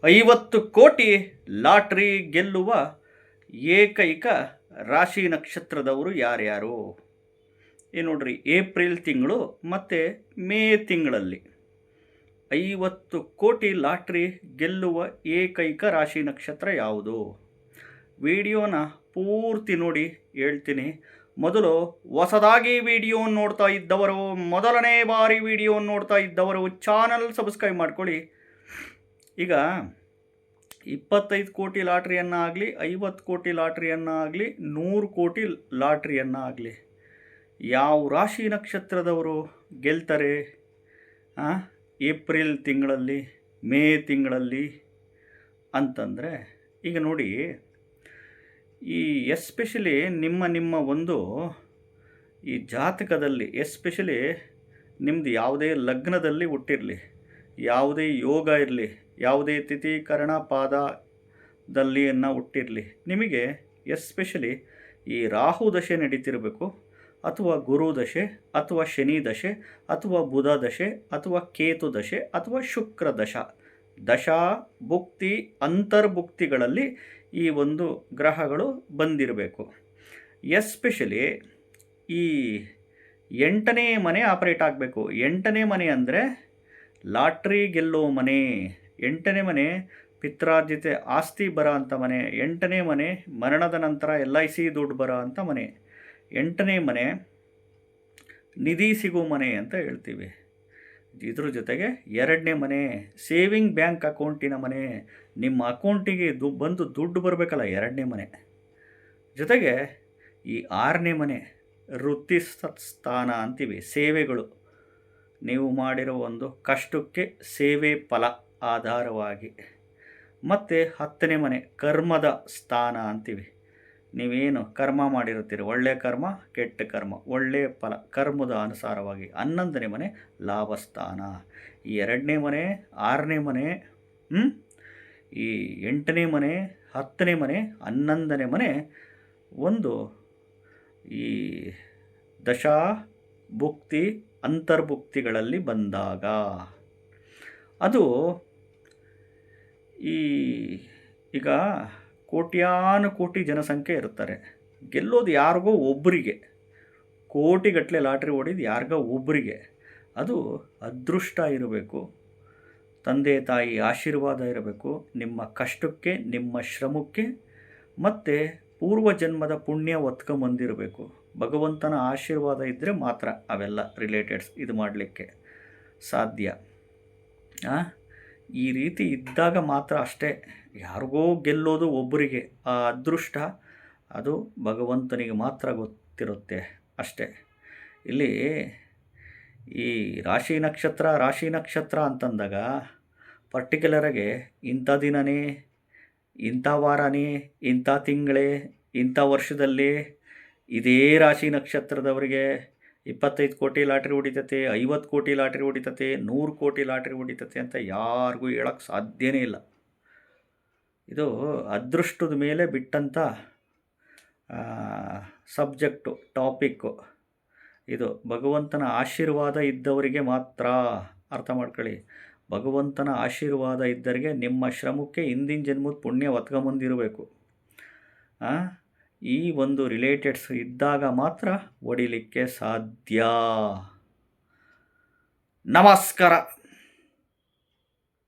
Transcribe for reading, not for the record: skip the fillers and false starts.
50 ಕೋಟಿ ಲಾಟ್ರಿ ಗೆಲ್ಲುವ ಏಕೈಕ ರಾಶಿ ನಕ್ಷತ್ರದವರು ಯಾರ್ಯಾರು? ಈ ನೋಡ್ರಿ, ಏಪ್ರಿಲ್ ತಿಂಗಳು ಮತ್ತು ಮೇ ತಿಂಗಳಲ್ಲಿ 50 ಕೋಟಿ ಲಾಟ್ರಿ ಗೆಲ್ಲುವ ಏಕೈಕ ರಾಶಿ ನಕ್ಷತ್ರ ಯಾವುದು? ವಿಡಿಯೋನ ಪೂರ್ತಿ ನೋಡಿ ಹೇಳ್ತೀನಿ. ಮೊದಲು ಹೊಸದಾಗಿ ವಿಡಿಯೋ ನೋಡ್ತಾ ಇದ್ದವರು, ಮೊದಲನೇ ಬಾರಿ ವಿಡಿಯೋ ನೋಡ್ತಾ ಇದ್ದವರು ಚಾನಲ್ ಸಬ್ಸ್ಕ್ರೈಬ್ ಮಾಡ್ಕೊಳ್ಳಿ. ಈಗ 25 ಕೋಟಿ ಲಾಟ್ರಿಯನ್ನು ಆಗಲಿ, 50 ಕೋಟಿ ಲಾಟ್ರಿಯನ್ನು ಆಗಲಿ, 100 ಕೋಟಿ ಲಾಟ್ರಿಯನ್ನು ಆಗಲಿ, ಯಾವ ರಾಶಿ ನಕ್ಷತ್ರದವರು ಗೆಲ್ತಾರೆ ಏಪ್ರಿಲ್ ತಿಂಗಳಲ್ಲಿ, ಮೇ ತಿಂಗಳಲ್ಲಿ ಅಂತಂದರೆ, ಈಗ ನೋಡಿ, ಈ ಎಸ್ಪೆಷಲಿ ನಿಮ್ಮ ಒಂದು ಈ ಜಾತಕದಲ್ಲಿ, ಎಸ್ಪೆಷಲಿ ನಿಮ್ಮದು ಯಾವುದೇ ಲಗ್ನದಲ್ಲಿ ಹುಟ್ಟಿರಲಿ, ಯಾವುದೇ ಯೋಗ ಇರಲಿ, ಯಾವುದೇ ತಿಥಿಕರಣ ಪಾದದಲ್ಲಿ ಹುಟ್ಟಿರಲಿ, ನಿಮಗೆ ಎಸ್ಪೆಷಲಿ ಈ ರಾಹು ದಶೆ ನಡೀತಿರಬೇಕು, ಅಥವಾ ಗುರು ದಶೆ, ಅಥವಾ ಶನಿ ದಶೆ, ಅಥವಾ ಬುಧ ದಶೆ, ಅಥವಾ ಕೇತು ದಶೆ, ಅಥವಾ ಶುಕ್ರ ದಶಾ ಭುಕ್ತಿ ಅಂತರ್ಭುಕ್ತಿಗಳಲ್ಲಿ ಈ ಒಂದು ಗ್ರಹಗಳು ಬಂದಿರಬೇಕು. ಎಸ್ಪೆಷಲಿ ಈ 8ನೇ ಮನೆ ಆಪರೇಟ್ ಆಗಬೇಕು. 8ನೇ ಮನೆ ಅಂದರೆ ಲಾಟ್ರಿ ಗೆಲ್ಲೋ ಮನೆ, 8ನೇ ಮನೆ ಪಿತ್ರಾರ್ಜಿತ ಆಸ್ತಿ ಬರೋ ಅಂಥ ಮನೆ, 8ನೇ ಮನೆ ಮರಣದ ನಂತರ LIC ದುಡ್ಡು ಬರೋ ಅಂಥ ಮನೆ, 8ನೇ ಮನೆ ನಿಧಿ ಸಿಗೋ ಮನೆ ಅಂತ ಹೇಳ್ತೀವಿ. ಇದ್ರ ಜೊತೆಗೆ 2ನೇ ಮನೆ ಸೇವಿಂಗ್ ಬ್ಯಾಂಕ್ ಅಕೌಂಟಿನ ಮನೆ, ನಿಮ್ಮ ಅಕೌಂಟಿಗೆ ಬಂದು ದುಡ್ಡು ಬರಬೇಕಲ್ಲ, 2ನೇ ಮನೆ. ಜೊತೆಗೆ ಈ 6ನೇ ಮನೆ ವೃತ್ತಿ ಸ್ಥಾನ ಅಂತೀವಿ, ಸೇವೆಗಳು, ನೀವು ಮಾಡಿರೋ ಒಂದು ಕಷ್ಟಕ್ಕೆ ಸೇವೆ ಫಲ ಆಧಾರವಾಗಿ. ಮತ್ತು 10ನೇ ಮನೆ ಕರ್ಮದ ಸ್ಥಾನ ಅಂತೀವಿ, ನೀವೇನು ಕರ್ಮ ಮಾಡಿರ್ತೀರಿ, ಒಳ್ಳೆಯ ಕರ್ಮ ಕೆಟ್ಟ ಕರ್ಮ, ಒಳ್ಳೆಯ ಫಲ ಕರ್ಮದ ಅನುಸಾರವಾಗಿ. 11ನೇ ಮನೆ ಲಾಭಸ್ಥಾನ. ಈ 2ನೇ ಮನೆ, 6ನೇ ಮನೆ, ಈ 8ನೇ ಮನೆ, 10ನೇ ಮನೆ, 11ನೇ ಮನೆ ಒಂದು ಈ ದಶಾ ಭುಕ್ತಿ ಅಂತರ್ಭುಕ್ತಿಗಳಲ್ಲಿ ಬಂದಾಗ ಅದು ಈಗ ಕೋಟ್ಯಾನುಕೋಟಿ ಜನಸಂಖ್ಯೆ ಇರ್ತಾರೆ, ಗೆಲ್ಲೋದು ಯಾರಿಗೋ ಒಬ್ಬರಿಗೆ, ಕೋಟಿಗಟ್ಟಲೆ ಲಾಟ್ರಿ ಹೊಡಿದು ಯಾರಿಗೋ ಒಬ್ಬರಿಗೆ. ಅದು ಅದೃಷ್ಟ ಇರಬೇಕು, ತಂದೆ ತಾಯಿ ಆಶೀರ್ವಾದ ಇರಬೇಕು, ನಿಮ್ಮ ಕಷ್ಟಕ್ಕೆ, ನಿಮ್ಮ ಶ್ರಮಕ್ಕೆ, ಮತ್ತು ಪೂರ್ವಜನ್ಮದ ಪುಣ್ಯ ಹೊತ್ಕೊಂಬಂದಿರಬೇಕು. ಭಗವಂತನ ಆಶೀರ್ವಾದ ಇದ್ದರೆ ಮಾತ್ರ ಅವೆಲ್ಲ ರಿಲೇಟೆಡ್ಸ್ ಇದು ಮಾಡಲಿಕ್ಕೆ ಸಾಧ್ಯ. ಈ ರೀತಿ ಇದ್ದಾಗ ಮಾತ್ರ ಅಷ್ಟೇ ಯಾರಿಗೋ ಗೆಲ್ಲೋದು ಒಬ್ಬರಿಗೆ. ಆ ಅದೃಷ್ಟ ಅದು ಭಗವಂತನಿಗೆ ಮಾತ್ರ ಗೊತ್ತಿರುತ್ತೆ ಅಷ್ಟೇ. ಇಲ್ಲಿ ಈ ರಾಶಿ ನಕ್ಷತ್ರ ಅಂತಂದಾಗ ಪರ್ಟಿಕ್ಯುಲರಾಗಿ ಇಂಥ ದಿನವೇ, ಇಂಥ ವಾರನೇ, ಇಂಥ ತಿಂಗಳೇ, ಇಂಥ ವರ್ಷದಲ್ಲಿ ಇದೇ ರಾಶಿ ನಕ್ಷತ್ರದವರಿಗೆ 25 ಕೋಟಿ ಲಾಟ್ರಿ ಹೊಡಿತತೆ, 50 ಕೋಟಿ ಲಾಟ್ರಿ ಹೊಡಿತತೆ, 100 ಕೋಟಿ ಲಾಟ್ರಿ ಹೊಡಿತತೆ ಅಂತ ಯಾರಿಗೂ ಹೇಳೋಕ್ಕೆ ಸಾಧ್ಯನೇ ಇಲ್ಲ. ಇದು ಅದೃಷ್ಟದ ಮೇಲೆ ಬಿಟ್ಟಂಥ ಸಬ್ಜೆಕ್ಟು, ಟಾಪಿಕ್ಕು. ಇದು ಭಗವಂತನ ಆಶೀರ್ವಾದ ಇದ್ದವರಿಗೆ ಮಾತ್ರ ಅರ್ಥ ಮಾಡ್ಕೊಳ್ಳಿ. ಭಗವಂತನ ಆಶೀರ್ವಾದ ಇದ್ದವರಿಗೆ ನಿಮ್ಮ ಶ್ರಮಕ್ಕೆ ಹಿಂದಿನ ಜನ್ಮದ ಪುಣ್ಯ ಹೊತ್ಕೊಂಬಂದಿರಬೇಕು. ಈ ಒಂದು ರಿಲೇಟೆಡ್ಸ್ ಇದ್ದಾಗ ಮಾತ್ರ ಹೊಡಿಲಿಕ್ಕೆ ಸಾಧ್ಯ. ನಮಸ್ಕಾರ.